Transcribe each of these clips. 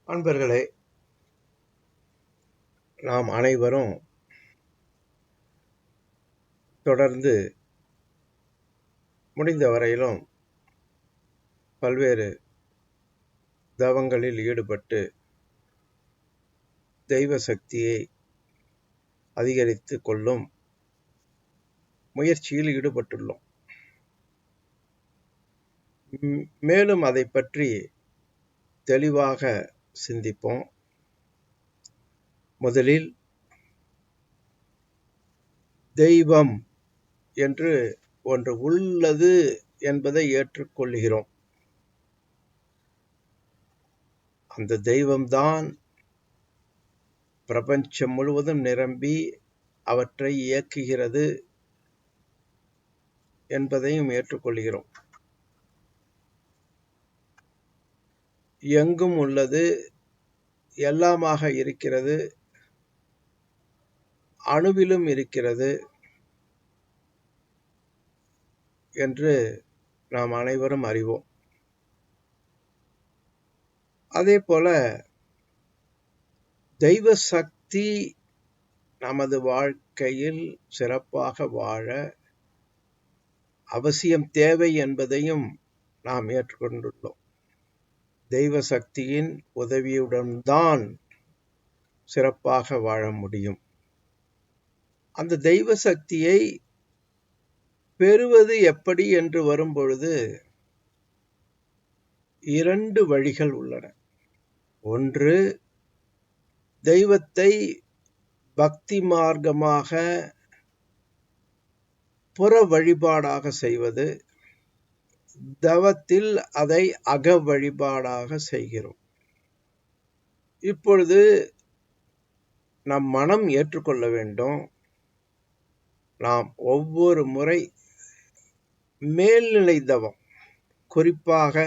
அன்பர்களே, நாம் அனைவரும் தொடர்ந்து முடிந்த வரையிலும் பல்வேறு தவங்களில் ஈடுபட்டு தெய்வ சக்தியை அதிகரித்துக் கொள்ளும் முயற்சியில் ஈடுபட்டுள்ளோம். மேலும் அதை பற்றி தெளிவாக சிந்திப்போம். முதலில் தெய்வம் என்று ஒன்று உள்ளது என்பதை ஏற்றுக்கொள்கிறோம். அந்த தெய்வம்தான் பிரபஞ்சம் முழுவதும் நிரம்பி அவற்றை இயக்குகிறது என்பதையும் ஏற்றுக்கொள்கிறோம். எங்கும் உள்ளது, எல்லாமாக இருக்கிறது, அணுவிலும் இருக்கிறது என்று நாம் அனைவரும் அறிவோம். அதே போல தெய்வ சக்தி நமது வாழ்க்கையில் சிறப்பாக வாழ அவசியம் தேவை என்பதையும் நாம் ஏற்றுக்கொண்டுள்ளோம். தெய்வ சக்தியின் உதவியுடன் தான் சிறப்பாக வாழ முடியும். அந்த தெய்வ சக்தியை பெறுவது எப்படி என்று வரும்பொழுது 2 வழிகள் உள்ளன. ஒன்று, தெய்வத்தை பக்தி மார்க்கமாக புற வழிபாடாக செய்வது, தவத்தில் அதை அக வழிபாடாக செய்கிறோம். இப்பொழுது நம் மனம் ஏற்றுக்கொள்ள வேண்டும், நாம் ஒவ்வொரு முறை மேல்நிலை தவம், குறிப்பாக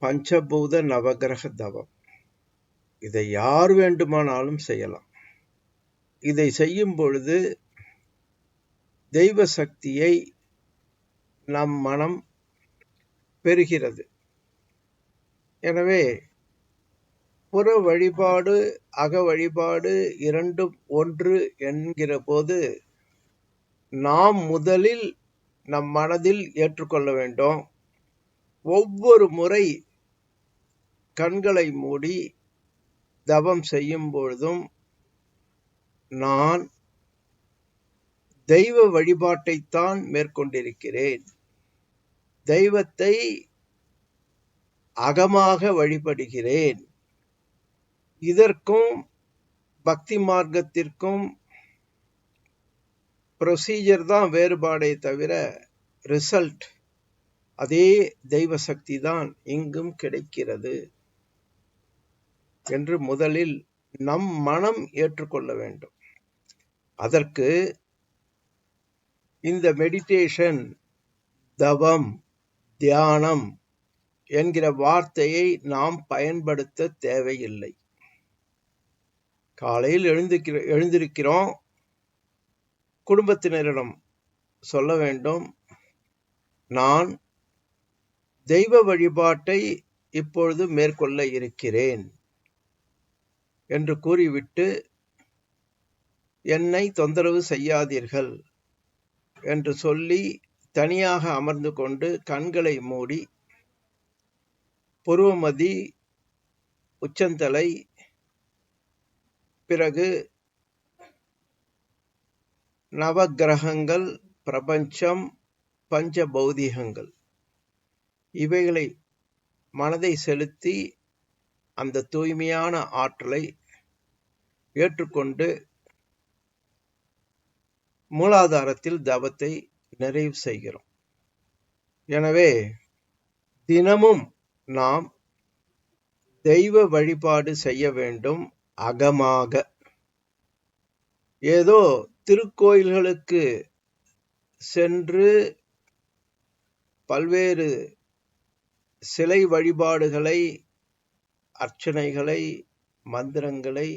பஞ்சபூத நவகிரக தவம், இதை யார் வேண்டுமானாலும் செய்யலாம். இதை செய்யும் பொழுது தெய்வ சக்தியை நம் மனம் பெறுகிறது. எனவே புற வழிபாடு அக வழிபாடு இரண்டும் ஒன்று என்கிற போது நாம் முதலில் நம் மனதில் ஏற்றுக்கொள்ள வேண்டும். ஒவ்வொரு முறை கண்களை மூடி தவம் செய்யும் பொழுதும் நான் தெய்வ வழிபாட்டைத்தான் மேற்கொண்டிருக்கிறேன், தெய்வத்தை அகமாக வழிபடுகிறேன். இதற்கும் பக்தி மார்க்கத்திற்கும் ப்ரொசீஜர் தான் வேறுபாடே தவிர ரிசல்ட் அதே தெய்வ சக்தி தான் இங்கும் கிடைக்கிறது என்று முதலில் நம் மனம் ஏற்றுக்கொள்ள வேண்டும். அதற்கு இந்த மெடிடேஷன், தவம், தியானம் என்கிற வார்த்தையை நாம் பயன்படுத்த தேவையில்லை. காலையில் எழுந்திருக்கிறோம், குடும்பத்தினரிடம் சொல்ல வேண்டும், நான் தெய்வ வழிபாட்டை இப்பொழுது மேற்கொள்ள இருக்கிறேன் என்று கூறிவிட்டு, என்னை தொந்தரவு செய்யாதீர்கள் என்று சொல்லி தனியாக அமர்ந்து கொண்டு கண்களை மூடி புருவமதி, உச்சந்தலை, பிறகு நவகிரகங்கள், பிரபஞ்சம், பஞ்ச பௌதிகங்கள் இவைகளை மனதை செலுத்தி அந்த தூய்மையான ஆற்றலை ஏற்றுக்கொண்டு மூலாதாரத்தில் தவத்தை நிறைவு செய்கிறோம். எனவே தினமும் நாம் தெய்வ வழிபாடு செய்ய வேண்டும் அகமாக. ஏதோ திருக்கோயில்களுக்கு சென்று பல்வேறு சிலை வழிபாடுகளை, அர்ச்சனைகளை, மந்திரங்களை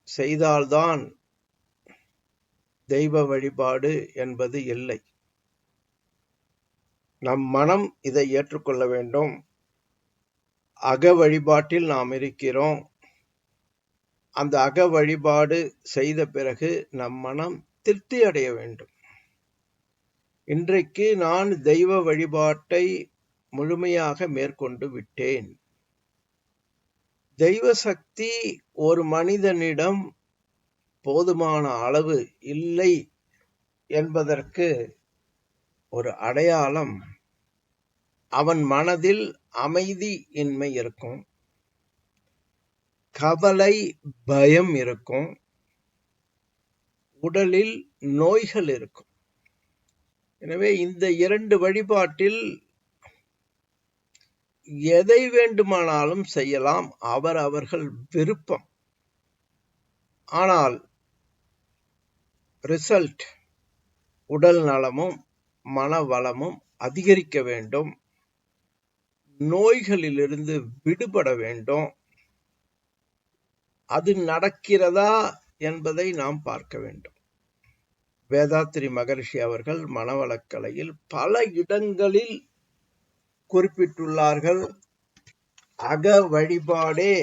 செய்தால்தான் தெய்வ வழிபாடு என்பது இல்லை. நம் மனம் இதை ஏற்றுக்கொள்ள வேண்டும். அக வழிபாட்டில் நாம் இருக்கிறோம். அந்த அக வழிபாடு செய்த பிறகு நம் மனம் திருப்தி அடைய வேண்டும். இன்றைக்கு நான் தெய்வ வழிபாட்டை முழுமையாக மேற்கொண்டு விட்டேன். தெய்வ சக்தி ஒரு மனிதனிடம் போதுமான அளவு இல்லை என்பதற்கு ஒரு அடையாளம், அவன் மனதில் அமைதி இன்மை இருக்கும், கவலை பயம் இருக்கும், உடலில் நோய்கள் இருக்கும். எனவே இந்த 2 வழிபாட்டில் எதை வேண்டுமானாலும் செய்யலாம், அவர்கள் விருப்பம். ஆனால் ரிசல்ட், உடல் நலமும் மனவளமும் அதிகரிக்க வேண்டும், நோய்களிலிருந்து விடுபட வேண்டும். அது நடக்கிறதா என்பதை நாம் பார்க்க வேண்டும். வேதாத்திரி மகரிஷி அவர்கள் மனவளக்கலையில் பல இடங்களில் குறிப்பிட்டுள்ளார்கள். அக வழிபாடே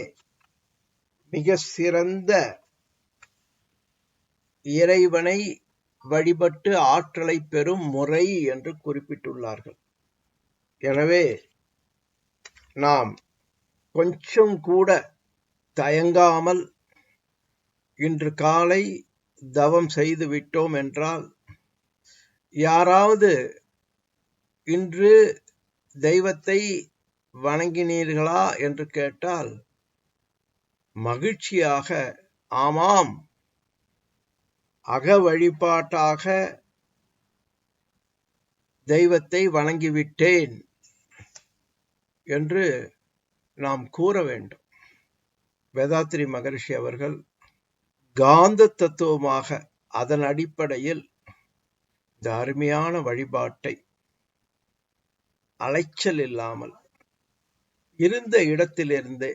மிக சிறந்த இறைவனை வழிபட்டு ஆற்றலை பெறும் முறை என்று குறிப்பிட்டுள்ளார்கள். எனவே நாம் கொஞ்சம் கூட தயங்காமல் இன்று காலை தவம் செய்து விட்டோம் என்றால், யாராவது இன்று தெய்வத்தை வணங்கினீர்களா என்று கேட்டால் மகிழ்ச்சியாக ஆமாம், அக வழிபாட்டாக தெய்வத்தை வணங்கிவிட்டேன் என்று நாம் கூற வேண்டும். வேதாத்திரி மகரிஷி அவர்கள் காந்த தத்துவமாக அதன் அடிப்படையில் இந்த அருமையான வழிபாட்டை அலைச்சல் இல்லாமல் இருந்த இடத்திலிருந்தே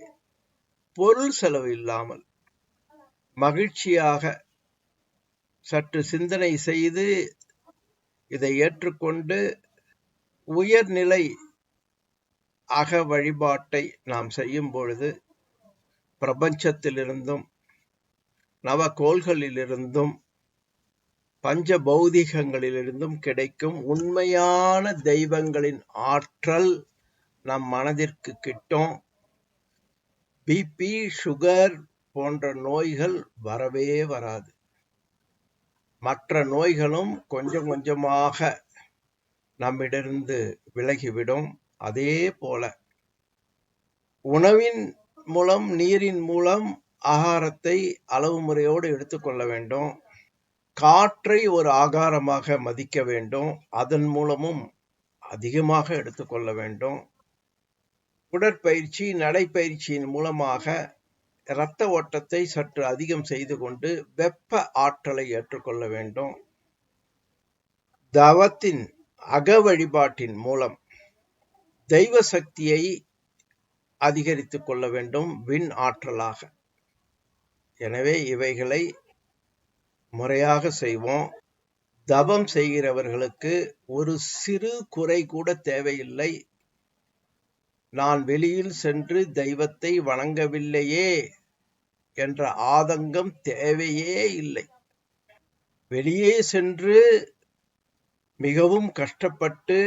பொருள் செலவு இல்லாமல் மகிழ்ச்சியாக சற்று சிந்தனை செய்து இதை ஏற்றுக்கொண்டு உயர்நிலை அக வழிபாட்டை நாம் செய்யும் பொழுது பிரபஞ்சத்திலிருந்தும் நவகோள்களிலிருந்தும் பஞ்ச பௌதிகங்களிலிருந்தும் கிடைக்கும் உண்மையான தெய்வங்களின் ஆற்றல் நம் மனதிற்கு கிட்டும். பிபி, சுகர் போன்ற நோய்கள் வரவே வராது. மற்ற நோய்களும் கொஞ்சம் கொஞ்சமாக நம்மிடமிருந்து விலகிவிடும். அதே போல உணவின் மூலம், நீரின் மூலம் ஆகாரத்தை அளவு முறையோடு எடுத்துக்கொள்ள வேண்டும். காற்றை ஒரு ஆகாரமாக மதிக்க வேண்டும். அதன் மூலமும் அதிகமாக எடுத்துக்கொள்ள வேண்டும். உடற்பயிற்சி, நடைப்பயிற்சியின் மூலமாக இரத்த ஓட்டத்தை சற்று அதிகம் செய்து கொண்டு வெப்ப ஆற்றலை ஏற்றுக்கொள்ள வேண்டும். தவத்தின் அக வழிபாட்டின் மூலம் தெய்வ சக்தியை அதிகரித்துக் கொள்ள வேண்டும், விண் ஆற்றலாக. எனவே இவைகளை முறையாக செய்வோம். தவம் செய்கிறவர்களுக்கு ஒரு சிறு குறை கூட தேவையில்லை. நான் வெளியில் சென்று தெய்வத்தை வணங்கவில்லையே என்ற ஆதங்கம் தேவையே இல்லை. வெளியே சென்று மிகவும் கஷ்டப்பட்டு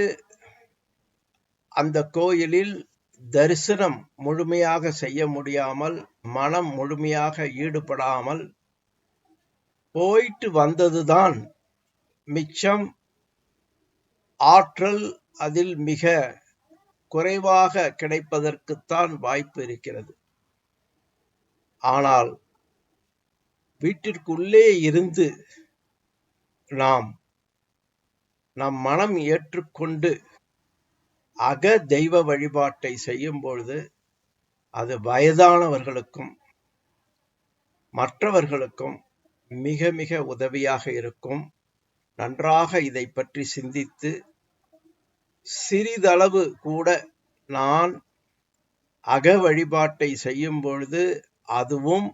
அந்த கோயிலில் தரிசனம் முழுமையாக செய்ய முடியாமல், மனம் முழுமையாக ஈடுபடாமல் போயிட்டு வந்ததுதான் மிச்சம். ஆற்றல் அதில் மிக குறைவாக கிடைப்பதற்குத்தான் வாய்ப்பு இருக்கிறது. ஆனால் வீட்டிற்குள்ளே இருந்து நாம் நம் மனம் ஏற்றுக்கொண்டு அக தெய்வ வழிபாட்டை செய்யும் பொழுது அது வயதானவர்களுக்கும் மற்றவர்களுக்கும் மிக மிக உதவியாக இருக்கும். நன்றாக இதை பற்றி சிந்தித்து சிறிதளவு கூட நான் அக வழிபாட்டை செய்யும் பொழுது அதுவும்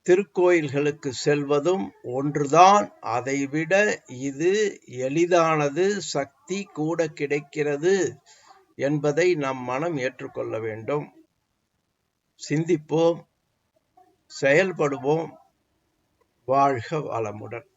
திருக்கோயில்களுக்கு செல்வதும் ஒன்றுதான், அதைவிட இது எளிதானது, சக்தி கூட கிடைக்கிறது என்பதை நம் மனம் ஏற்றுக்கொள்ள வேண்டும். சிந்திப்போம், செயல்படுவோம். வாழ்க வளமுடன்.